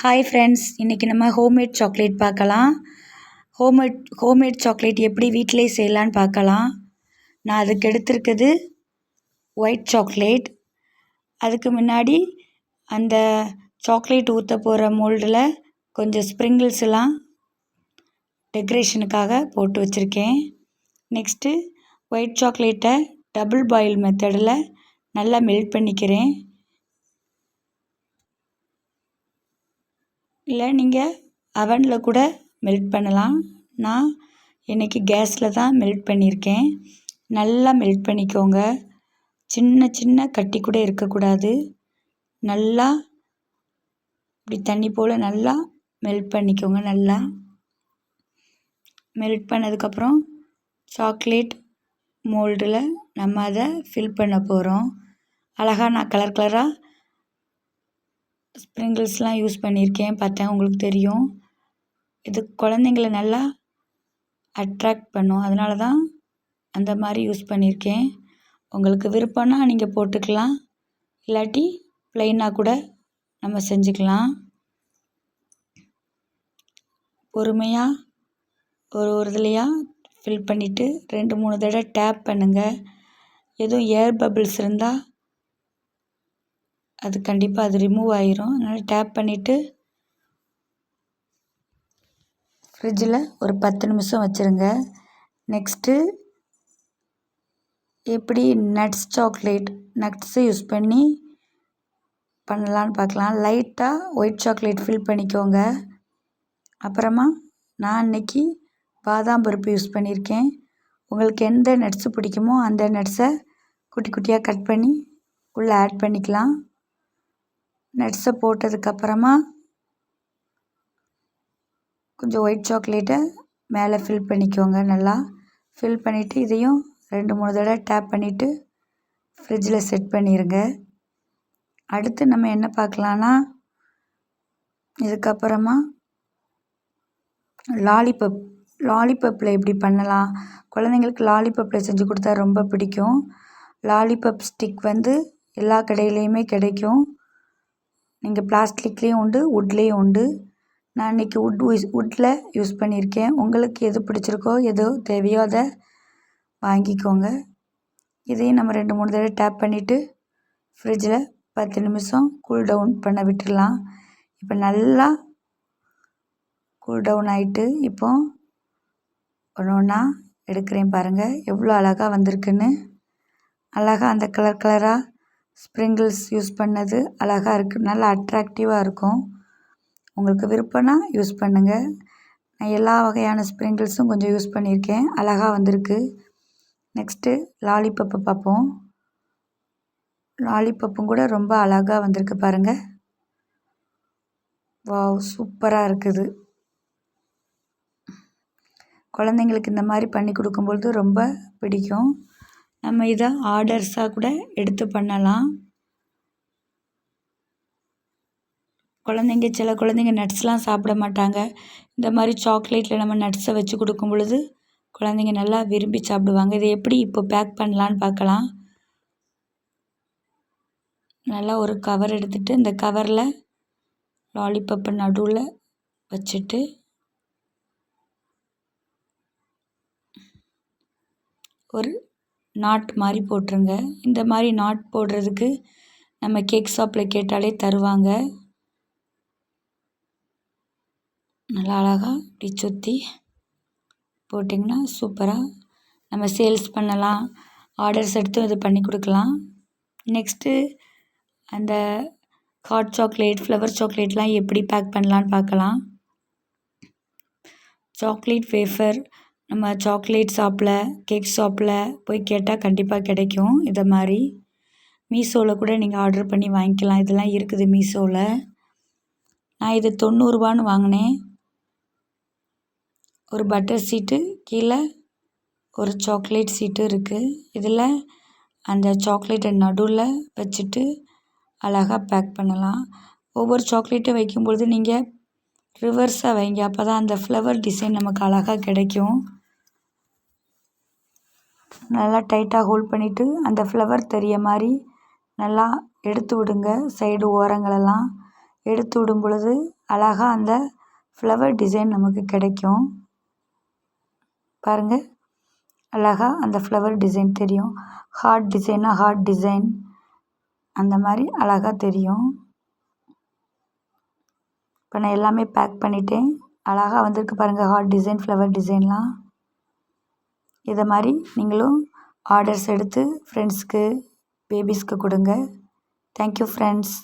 Hi friends, இன்றைக்கி நம்ம homemade chocolate பார்க்கலாம். ஹோம்மேட் சாக்லேட் எப்படி வீட்டிலே செய்யலான்னு பார்க்கலாம். நான் அதுக்கு எடுத்திருக்குது ஒயிட் சாக்லேட். அதுக்கு முன்னாடி அந்த சாக்லேட் ஊற்ற போகிற மோல்டில் கொஞ்சம் ஸ்ப்ரிங்கிள்ஸ் எல்லாம் டெக்கரேஷனுக்காக போட்டு வச்சுருக்கேன். நெக்ஸ்ட்டு ஒயிட் சாக்லேட்டை டபுள் பாயில் மெத்தடில் நல்லா மெல்ட் பண்ணிக்கிறேன். இல்லை நீங்கள் அவனில் கூட மெல்ட் பண்ணலாம். நான் இன்றைக்கி கேஸில் தான் மெல்ட் பண்ணியிருக்கேன். நல்லா மெல்ட் பண்ணிக்கோங்க. சின்ன சின்ன கட்டி கூட இருக்கக்கூடாது. நல்லா இப்படி தண்ணி போல் நல்லா மெல்ட் பண்ணிக்கோங்க. நல்லா மெல்ட் பண்ணதுக்கப்புறம் சாக்லேட் மோல்டில் நம்ம அதை ஃபில் பண்ண போகிறோம். அழகாக நான் கலர் கலராக ஸ்ப்ரிங்கிள்ஸ்லாம் யூஸ் பண்ணியிருக்கேன். பார்த்தேன், உங்களுக்கு தெரியும். இது குழந்தைங்கள நல்லா அட்ராக்ட் பண்ணும். அதனால தான் அந்த மாதிரி யூஸ் பண்ணியிருக்கேன். உங்களுக்கு விருப்பம்னா நீங்கள் போட்டுக்கலாம். இல்லாட்டி ப்ளைனாக கூட நம்ம செஞ்சுக்கலாம். பொறுமையாக ஒரு இதுலையாக ஃபில் பண்ணிவிட்டு 2-3 தடவை டேப் பண்ணுங்கள். எதுவும் ஏர் பபிள்ஸ் இருந்தால் அது கண்டிப்பாக அது ரிமூவ் ஆயிரும். அதனால் டேப் பண்ணிவிட்டு ஃப்ரிட்ஜில் ஒரு 10 நிமிஷம் வச்சுருங்க. நெக்ஸ்ட்டு எப்படி நட்ஸை யூஸ் பண்ணி பண்ணலான்னு பார்க்கலாம். லைட்டாக ஒயிட் சாக்லேட் ஃபில் பண்ணிக்கோங்க. அப்புறமா நான் இன்றைக்கி பாதாம் பருப்பு யூஸ் பண்ணியிருக்கேன். உங்களுக்கு எந்த நட்ஸு பிடிக்குமோ அந்த நட்ஸை குட்டி குட்டியாக கட் பண்ணி உள்ளே ஆட் பண்ணிக்கலாம். நட்ஸை போட்டதுக்கப்புறமா கொஞ்சம் ஒயிட் சாக்லேட்டை மேலே ஃபில் பண்ணிக்கோங்க. நல்லா ஃபில் பண்ணிவிட்டு இதையும் 2-3 தடவை டேப் பண்ணிவிட்டு ஃப்ரிட்ஜில் செட் பண்ணிடுங்க. அடுத்து நம்ம என்ன பார்க்கலான்னா, இதுக்கப்புறமா லாலிபப்பில் எப்படி பண்ணலாம். குழந்தைங்களுக்கு லாலிபப்பில் செஞ்சு கொடுத்தா ரொம்ப பிடிக்கும். லாலிபப் ஸ்டிக் எல்லா கடையிலையுமே கிடைக்கும். நீங்கள் பிளாஸ்டிக்லேயும் உண்டு, வுட்லேயும் உண்டு. நான் இன்றைக்கி வுட்டில் யூஸ் பண்ணியிருக்கேன். உங்களுக்கு எது பிடிச்சிருக்கோ எதோ தேவையோ அதை வாங்கிக்கோங்க. இதையும் நம்ம 2-3 தடவை டேப் பண்ணிவிட்டு ஃப்ரிட்ஜில் 10 நிமிஷம் கூல் டவுன் பண்ண விட்டுடலாம். இப்போ நல்லா கூல் டவுன் ஆகிட்டு இப்போ ஒன்று ஒன்றா எடுக்கிறேன். பாருங்கள் எவ்வளோ அழகாக வந்திருக்குன்னு. அழகாக அந்த கலர் கலராக ஸ்ப்ரிங்கிள்ஸ் யூஸ் பண்ணது அழகாக இருக்குது. நல்லா அட்ராக்டிவாக இருக்கும். உங்களுக்கு விருப்பம்னா யூஸ் பண்ணுங்கள். நான் எல்லா வகையான ஸ்ப்ரிங்கிள்ஸும் கொஞ்சம் யூஸ் பண்ணியிருக்கேன். அழகாக வந்திருக்கு. நெக்ஸ்ட்டு லாலிபப்பை பார்ப்போம். லாலிபப்பும் கூட ரொம்ப அழகாக வந்திருக்கு பாருங்கள். வாவ், சூப்பராக இருக்குது. குழந்தைங்களுக்கு இந்த மாதிரி பண்ணி கொடுக்கும்பொழுது ரொம்ப பிடிக்கும். நம்ம இதை ஆர்டர்ஸாக கூட எடுத்து பண்ணலாம். சில குழந்தைங்க நட்ஸ்லாம் சாப்பிட மாட்டாங்க. இந்த மாதிரி சாக்லேட்டில் நம்ம நட்ஸை வச்சு கொடுக்கும் பொழுது குழந்தைங்க நல்லா விரும்பி சாப்பிடுவாங்க. இதை எப்படி இப்போ பேக் பண்ணலான்னு பார்க்கலாம். நல்லா ஒரு கவர் எடுத்துகிட்டு இந்த கவரில் லாலிபப்பை நடுவில் வச்சுட்டு ஒரு நாட் மாதிரி போட்டுருங்க. இந்த மாதிரி நாட் போடுறதுக்கு நம்ம கேக் ஷாப்பில் கேட்டாலே தருவாங்க. நல்லா அழகாக இப்படி சுற்றி போட்டிங்கன்னா சூப்பராக நம்ம சேல்ஸ் பண்ணலாம். ஆர்டர்ஸ் எடுத்து இது பண்ணி கொடுக்கலாம். நெக்ஸ்ட்டு அந்த ஹாட் சாக்லேட், ஃப்ளவர் சாக்லேட்லாம் எப்படி பேக் பண்ணலான்னு பார்க்கலாம். சாக்லேட் வேஃபர் நம்ம சாக்லேட் ஷாப்பில், கேக் ஷாப்பில் போய் கேட்டால் கண்டிப்பாக கிடைக்கும். இதை மாதிரி மீஷோவில் கூட நீங்கள் ஆர்டர் பண்ணி வாங்கிக்கலாம். இதெல்லாம் இருக்குது மீஷோவில். நான் இது 90 ரூபான்னு வாங்கினேன். ஒரு பட்டர் சீட்டு, கீழே ஒரு சாக்லேட் சீட்டு இருக்குது. இதில் அந்த சாக்லேட்டை நடுவில் வச்சுட்டு அழகாக பேக் பண்ணலாம். ஒவ்வொரு சாக்லேட்டும் வைக்கும்பொழுது நீங்கள் ரிவர்ஸாக வைங்க. அப்போ தான் அந்த ஃப்ளவர் டிசைன் நமக்கு அழகாக கிடைக்கும். நல்லா டைட்டாக ஹோல்ட் பண்ணிவிட்டு அந்த ஃப்ளவர் தெரிய மாதிரி நல்லா எடுத்து விடுங்க. சைடு ஓரங்களெல்லாம் எடுத்து விடும் பொழுது அழகாக அந்த ஃப்ளவர் டிசைன் நமக்கு கிடைக்கும். பாருங்கள், அழகாக அந்த ஃப்ளவர் டிசைன் தெரியும். ஹார்ட் டிசைனா ஹார்ட் டிசைன் அந்த மாதிரி அழகாக தெரியும். இப்போ நான் எல்லாமே பேக் பண்ணிட்டேன். அழகாக வந்திருக்கு பாருங்கள், ஹார்ட் டிசைன், ஃப்ளவர் டிசைன்லாம். இதை மாதிரி நீங்களும் ஆர்டர்ஸ் எடுத்து ஃப்ரெண்ட்ஸ்க்கு, பேபிஸ்க்கு கொடுங்க. Thank you friends.